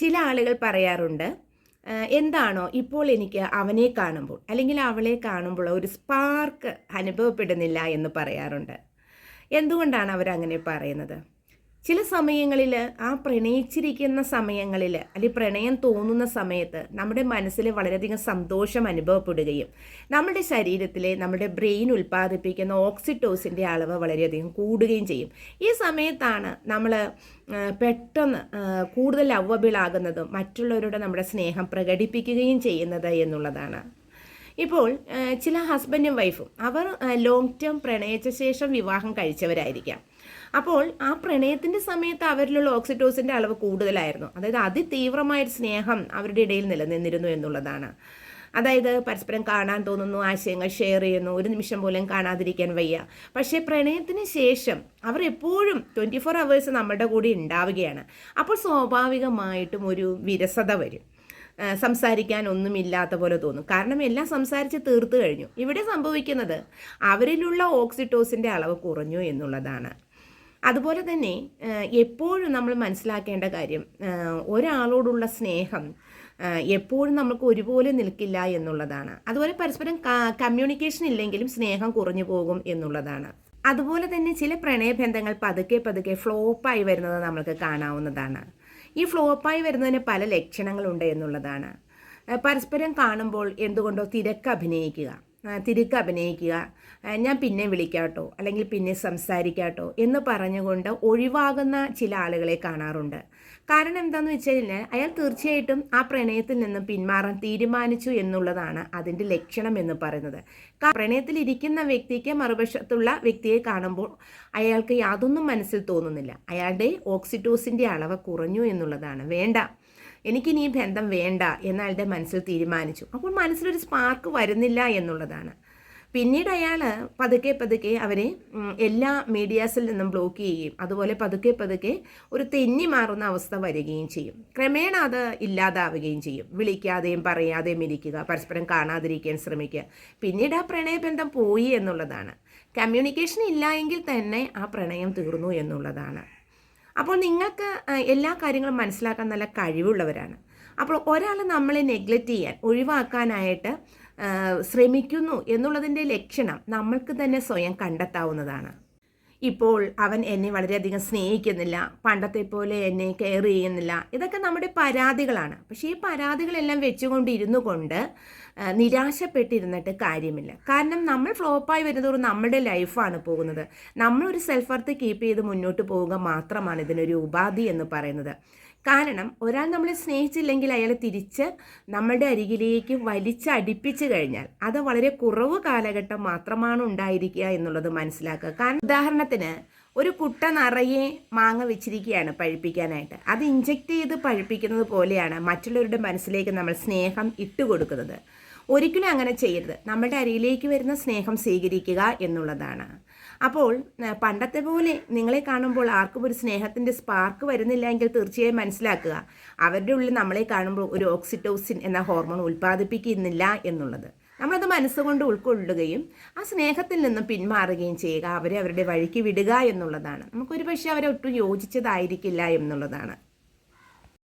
ചില ആളുകൾ പറയാറുണ്ട്, എന്താണോ ഇപ്പോൾ എനിക്ക് അവനെ കാണുമ്പോൾ അല്ലെങ്കിൽ അവളെ കാണുമ്പോൾ ഒരു സ്പാർക്ക് അനുഭവപ്പെടുന്നില്ല എന്ന് പറയാറുണ്ട്. എന്തുകൊണ്ടാണ് അവരങ്ങനെ പറയുന്നത്? ചില സമയങ്ങളിൽ ആ പ്രണയിച്ചിരിക്കുന്ന സമയങ്ങളിൽ അല്ലെങ്കിൽ പ്രണയം തോന്നുന്ന സമയത്ത് നമ്മുടെ മനസ്സിൽ വളരെയധികം സന്തോഷം അനുഭവപ്പെടുകയും നമ്മുടെ ശരീരത്തിലെ നമ്മുടെ ബ്രെയിൻ ഉൽപ്പാദിപ്പിക്കുന്ന ഓക്സിറ്റോസിൻ്റെ അളവ് വളരെയധികം കൂടുകയും ചെയ്യും. ഈ സമയത്താണ് നമ്മൾ പെട്ടെന്ന് കൂടുതൽ ലവബിളാകുന്നതും മറ്റുള്ളവരുടെ നമ്മുടെ സ്നേഹം പ്രകടിപ്പിക്കുകയും ചെയ്യുന്നത് എന്നുള്ളതാണ്. ഇപ്പോൾ ചില ഹസ്ബൻഡും വൈഫും അവർ ലോങ് ടേം പ്രണയിച്ച ശേഷം വിവാഹം കഴിച്ചവരായിരിക്കാം. അപ്പോൾ ആ പ്രണയത്തിൻ്റെ സമയത്ത് അവരിലുള്ള ഓക്സിറ്റോസിൻ്റെ അളവ് കൂടുതലായിരുന്നു. അതായത് അതിതീവ്രമായ സ്നേഹം അവരുടെ ഇടയിൽ നിലനിന്നിരുന്നു എന്നുള്ളതാണ്. അതായത് പരസ്പരം കാണാൻ തോന്നുന്നു, ആശയങ്ങൾ ഷെയർ ചെയ്യുന്നു, ഒരു നിമിഷം പോലും കാണാതിരിക്കാൻ വയ്യ. പക്ഷേ പ്രണയത്തിന് ശേഷം അവർ എപ്പോഴും 24 hours നമ്മുടെ കൂടെ ഉണ്ടാവുകയാണ്. അപ്പോൾ സ്വാഭാവികമായിട്ടും ഒരു വിരസത വരും. സംസാരിക്കാൻ ഒന്നുമില്ലാത്ത പോലെ തോന്നും. കാരണം എല്ലാം സംസാരിച്ച് തീർത്തു കഴിഞ്ഞു. ഇവിടെ സംഭവിക്കുന്നത് അവരിലുള്ള ഓക്സിറ്റോസിൻ്റെ അളവ് കുറഞ്ഞു എന്നുള്ളതാണ്. അതുപോലെ തന്നെ എപ്പോഴും നമ്മൾ മനസ്സിലാക്കേണ്ട കാര്യം, ഒരാളോടുള്ള സ്നേഹം എപ്പോഴും നമുക്ക് ഒരുപോലെ നിൽക്കില്ല എന്നുള്ളതാണ്. അതുപോലെ പരസ്പരം കമ്മ്യൂണിക്കേഷൻ ഇല്ലെങ്കിലും സ്നേഹം കുറഞ്ഞു പോകും എന്നുള്ളതാണ്. അതുപോലെ തന്നെ ചില പ്രണയബന്ധങ്ങൾ പതുക്കെ പതുക്കെ ഫ്ലോപ്പായി വരുന്നത് നമ്മൾക്ക് കാണാവുന്നതാണ്. ഈ ഫ്ലോപ്പായി വരുന്നതിന് പല ലക്ഷണങ്ങളുണ്ട് എന്നുള്ളതാണ്. പരസ്പരം കാണുമ്പോൾ എന്തുകൊണ്ടോ തിരക്ക് അഭിനയിക്കുക, ഞാൻ പിന്നെ വിളിക്കാട്ടോ അല്ലെങ്കിൽ പിന്നെ സംസാരിക്കാട്ടോ എന്ന് പറഞ്ഞുകൊണ്ട് ഒഴിവാകുന്ന ചില ആളുകളെ കാണാറുണ്ട്. കാരണം എന്താണെന്ന് വെച്ച് കഴിഞ്ഞാൽ അയാൾ തീർച്ചയായിട്ടും ആ പ്രണയത്തിൽ നിന്നും പിന്മാറാൻ തീരുമാനിച്ചു എന്നുള്ളതാണ് അതിൻ്റെ ലക്ഷണം എന്ന് പറയുന്നത്. പ്രണയത്തിലിരിക്കുന്ന വ്യക്തിക്ക് മറുവശത്തുള്ള വ്യക്തിയെ കാണുമ്പോൾ അയാൾക്ക് യാതൊന്നും മനസ്സിൽ തോന്നുന്നില്ല. അയാളുടെ ഓക്സിറ്റോസിൻ്റെ അളവ് കുറഞ്ഞു എന്നുള്ളതാണ്. വേണ്ട, എനിക്കിനി ഈ ബന്ധം വേണ്ട എന്നയാളുടെ മനസ്സിൽ തീരുമാനിച്ചു. അപ്പോൾ മനസ്സിലൊരു സ്പാർക്ക് വരുന്നില്ല എന്നുള്ളതാണ്. പിന്നീട് അയാൾ പതുക്കെ അവരെ എല്ലാ മീഡിയാസിൽ നിന്നും ബ്ലോക്ക് ചെയ്യുകയും അതുപോലെ പതുക്കെ ഒരു തെന്നി മാറുന്ന അവസ്ഥ വരികയും ചെയ്യും. ക്രമേണ അത് ഇല്ലാതാവുകയും ചെയ്യും. വിളിക്കാതെയും പറയാതെയും ഇരിക്കുക, പരസ്പരം കാണാതിരിക്കാൻ ശ്രമിക്കുക. പിന്നീട് ആ പ്രണയബന്ധം പോയി എന്നുള്ളതാണ്. കമ്മ്യൂണിക്കേഷൻ ഇല്ല എങ്കിൽ തന്നെ ആ പ്രണയം തീർന്നു എന്നുള്ളതാണ്. അപ്പോൾ നിങ്ങൾക്ക് എല്ലാ കാര്യങ്ങളും മനസ്സിലാക്കാൻ നല്ല കഴിവുള്ളവരാണ്. അപ്പോൾ ഒരാൾ നമ്മളെ നെഗ്ലക്റ്റ് ചെയ്യാൻ, ഒഴിവാക്കാനായിട്ട് ശ്രമിക്കുന്നു എന്നുള്ളതിൻ്റെ ലക്ഷണം നമ്മൾക്ക് തന്നെ സ്വയം കണ്ടെത്താവുന്നതാണ്. ഇപ്പോൾ അവൻ എന്നെ വളരെയധികം സ്നേഹിക്കുന്നില്ല, പണ്ടത്തെ പോലെ എന്നെ കെയർ ചെയ്യുന്നില്ല, ഇതൊക്കെ നമ്മുടെ പരാതികളാണ്. പക്ഷേ ഈ പരാതികളെല്ലാം വെച്ചുകൊണ്ടിരുന്നു കൊണ്ട് നിരാശപ്പെട്ടിരുന്നിട്ട് കാര്യമില്ല. കാരണം നമ്മൾ ഫ്ലോപ്പായി വരുന്നതോറും നമ്മുടെ ലൈഫാണ് പോകുന്നത്. നമ്മളൊരു സെൽഫ് വർത്ത് കീപ്പ് ചെയ്ത് മുന്നോട്ട് പോവുക മാത്രമാണ് ഇതിനൊരു ഉപാധി എന്ന് പറയുന്നത്. കാരണം ഒരാൾ നമ്മളെ സ്നേഹിച്ചില്ലെങ്കിൽ അയാൾ തിരിച്ച് നമ്മളുടെ അരികിലേക്ക് വലിച്ചടിപ്പിച്ചു കഴിഞ്ഞാൽ അത് വളരെ കുറവ് കാലഘട്ടം മാത്രമാണ് ഉണ്ടായിരിക്കുക എന്നുള്ളത് മനസ്സിലാക്കുക. കാരണം ഉദാഹരണത്തിന് ഒരു കുട്ട നിറയെ മാങ്ങ വെച്ചിരിക്കുകയാണ് പഴുപ്പിക്കാനായിട്ട്. അത് ഇഞ്ചെക്റ്റ് ചെയ്ത് പഴുപ്പിക്കുന്നത് പോലെയാണ് മറ്റുള്ളവരുടെ മനസ്സിലേക്ക് നമ്മൾ സ്നേഹം ഇട്ടുകൊടുക്കുന്നത്. ഒരിക്കലും അങ്ങനെ ചെയ്യരുത്. നമ്മുടെ അരികിലേക്ക് വരുന്ന സ്നേഹം സ്വീകരിക്കുക എന്നുള്ളതാണ്. അപ്പോൾ പണ്ടത്തെ പോലെ നിങ്ങളെ കാണുമ്പോൾ ആർക്കും ഒരു സ്നേഹത്തിൻ്റെ സ്പാർക്ക് വരുന്നില്ല എങ്കിൽ തീർച്ചയായും മനസ്സിലാക്കുക, അവരുടെ ഉള്ളിൽ നമ്മളെ കാണുമ്പോൾ ഒരു ഓക്സിറ്റോസിൻ എന്ന ഹോർമോൺ ഉൽപ്പാദിപ്പിക്കുന്നില്ല എന്നുള്ളത്. നമ്മളത് മനസ്സുകൊണ്ട് ഉൾക്കൊള്ളുകയും ആ സ്നേഹത്തിൽ നിന്നും പിന്മാറുകയും ചെയ്യുക, അവരെ അവരുടെ വഴിക്ക് വിടുക എന്നുള്ളതാണ്. നമുക്കൊരു പക്ഷേ അവരെ ഒട്ടും യോജിച്ചതായിരിക്കില്ല എന്നുള്ളതാണ്.